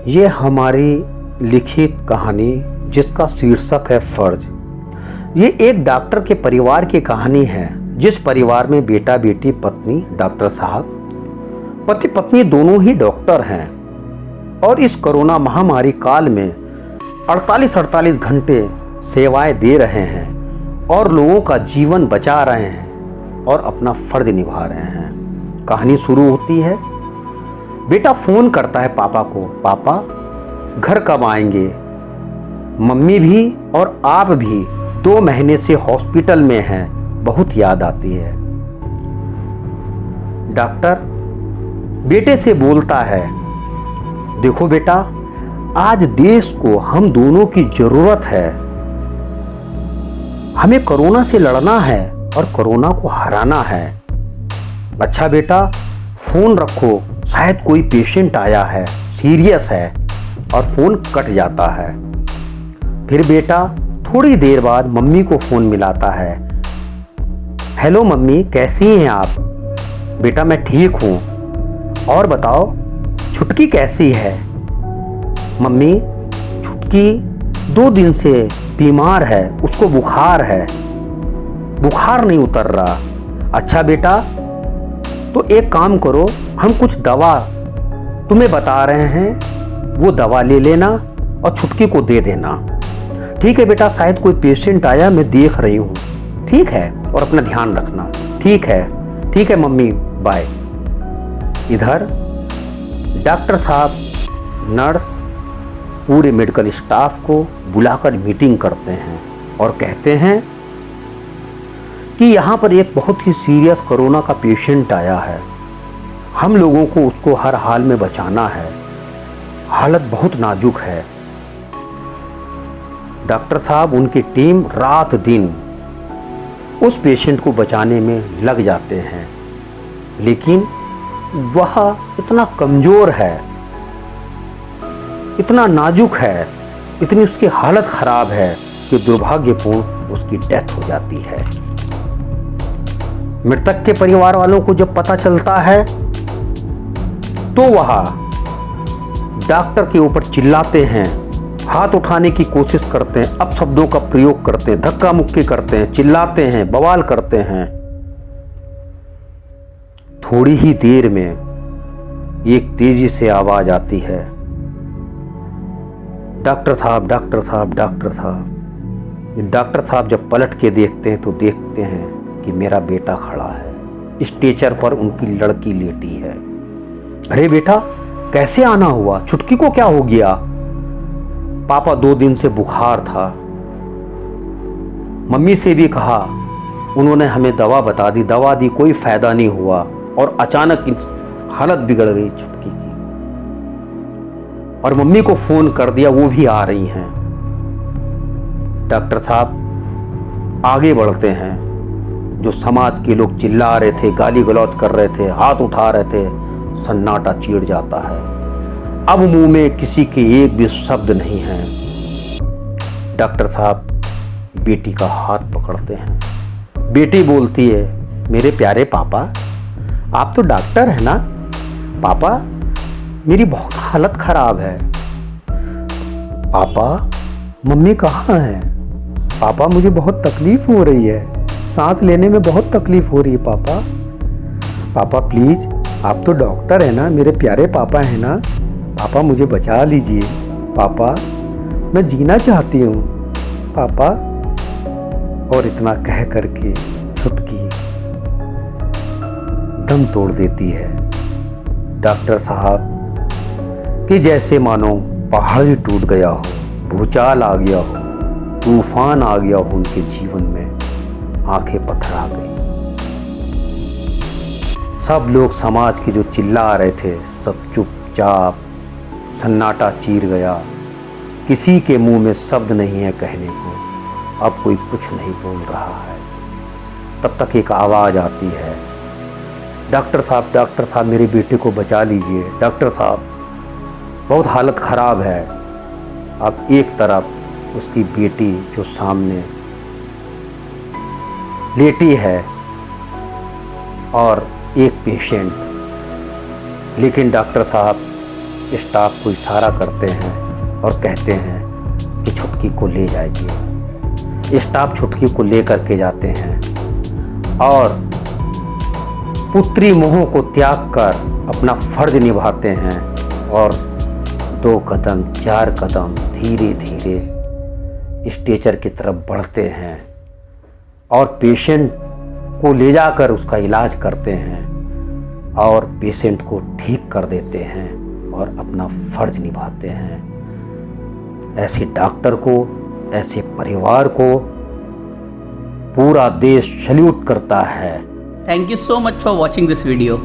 ये हमारी लिखित कहानी जिसका शीर्षक है फर्ज। ये एक डॉक्टर के परिवार की कहानी है, जिस परिवार में बेटा बेटी, पत्नी, डॉक्टर साहब, पति पत्नी दोनों ही डॉक्टर हैं और इस कोरोना महामारी काल में 48 घंटे सेवाएं दे रहे हैं और लोगों का जीवन बचा रहे हैं और अपना फर्ज निभा रहे हैं। कहानी शुरू होती है। बेटा फोन करता है पापा को, पापा घर कब आएंगे? मम्मी भी और आप भी 2 महीने से हॉस्पिटल में हैं, बहुत याद आती है। डॉक्टर बेटे से बोलता है, देखो बेटा, आज देश को हम दोनों की जरूरत है। हमें कोरोना से लड़ना है और कोरोना को हराना है। अच्छा बेटा, फोन रखो, शायद कोई पेशेंट आया है, सीरियस है। और फोन कट जाता है। फिर बेटा थोड़ी देर बाद मम्मी को फोन मिलाता है। हेलो मम्मी, कैसी हैं आप? बेटा मैं ठीक हूं, और बताओ छुटकी कैसी है? मम्मी छुटकी 2 दिन से बीमार है, उसको बुखार है, बुखार नहीं उतर रहा। अच्छा बेटा, तो एक काम करो, हम कुछ दवा तुम्हें बता रहे हैं, वो दवा ले लेना और छुटकी को दे देना। ठीक है बेटा, शायद कोई पेशेंट आया, मैं देख रही हूँ। ठीक है, और अपना ध्यान रखना। ठीक है मम्मी, बाय। इधर डॉक्टर साहब, नर्स, पूरे मेडिकल स्टाफ को बुलाकर मीटिंग करते हैं और कहते हैं कि यहाँ पर एक बहुत ही सीरियस कोरोना का पेशेंट आया है। हम लोगों को उसको हर हाल में बचाना है, हालत बहुत नाजुक है। डॉक्टर साहब, उनकी टीम रात दिन उस पेशेंट को बचाने में लग जाते हैं, लेकिन वह इतना कमज़ोर है, इतना नाजुक है, इतनी उसकी हालत ख़राब है कि दुर्भाग्यपूर्ण उसकी डेथ हो जाती है। मृतक के परिवार वालों को जब पता चलता है तो वह डॉक्टर के ऊपर चिल्लाते हैं, हाथ उठाने की कोशिश करते हैं, अपशब्दों का प्रयोग करते हैं, धक्का मुक्की करते हैं, चिल्लाते हैं, बवाल करते हैं। थोड़ी ही देर में एक तेजी से आवाज आती है, डॉक्टर साहब, डॉक्टर साहब, डॉक्टर साहब। डॉक्टर साहब जब पलट के देखते हैं तो देखते हैं कि मेरा बेटा खड़ा है, स्ट्रेचर पर उनकी लड़की लेटी है। अरे बेटा, कैसे आना हुआ? छुटकी को क्या हो गया? पापा 2 दिन से बुखार था, मम्मी से भी कहा, उन्होंने हमें दवा बता दी, दवा दी, कोई फायदा नहीं हुआ और अचानक हालत बिगड़ गई छुटकी की। और मम्मी को फोन कर दिया, वो भी आ रही हैं। डॉक्टर साहब आगे बढ़ते हैं। जो समाज के लोग चिल्ला रहे थे, गाली गलौज कर रहे थे, हाथ उठा रहे थे, सन्नाटा चीड़ जाता है। अब मुंह में किसी के एक भी शब्द नहीं है। डॉक्टर साहब बेटी का हाथ पकड़ते हैं। बेटी बोलती है, मेरे प्यारे पापा, आप तो डॉक्टर है ना? पापा मेरी बहुत हालत खराब है। पापा मम्मी कहाँ है? पापा मुझे बहुत तकलीफ हो रही है, सांस लेने में बहुत तकलीफ हो रही है पापा। पापा प्लीज, आप तो डॉक्टर है ना, मेरे प्यारे पापा है ना? पापा मुझे बचा लीजिए पापा, मैं जीना चाहती हूँ पापा। और इतना कह करके छुटकी दम तोड़ देती है। डॉक्टर साहब कि जैसे मानो पहाड़ ही टूट गया हो, भूचाल आ गया हो, तूफान आ गया हो उनके जीवन में, आंखें पथरा गई। सब लोग समाज के जो चिल्ला रहे थे, सब चुपचाप, सन्नाटा चीर गया। किसी के मुंह में शब्द नहीं है कहने को, अब कोई कुछ नहीं बोल रहा है। तब तक एक आवाज़ आती है, डॉक्टर साहब मेरे बेटे को बचा लीजिए, डॉक्टर साहब बहुत हालत ख़राब है। अब एक तरफ उसकी बेटी जो सामने लेटी है और एक पेशेंट, लेकिन डॉक्टर साहब स्टाफ को इशारा करते हैं और कहते हैं कि छुटकी को ले जाइए। स्टाफ छुटकी को लेकर के जाते हैं और पुत्री मोह को त्याग कर अपना फर्ज निभाते हैं और 2 कदम 4 कदम धीरे धीरे स्ट्रेचर की तरफ बढ़ते हैं और पेशेंट को ले जाकर उसका इलाज करते हैं और पेशेंट को ठीक कर देते हैं और अपना फर्ज निभाते हैं। ऐसे डॉक्टर को, ऐसे परिवार को पूरा देश सैल्यूट करता है। Thank you so much for watching this video.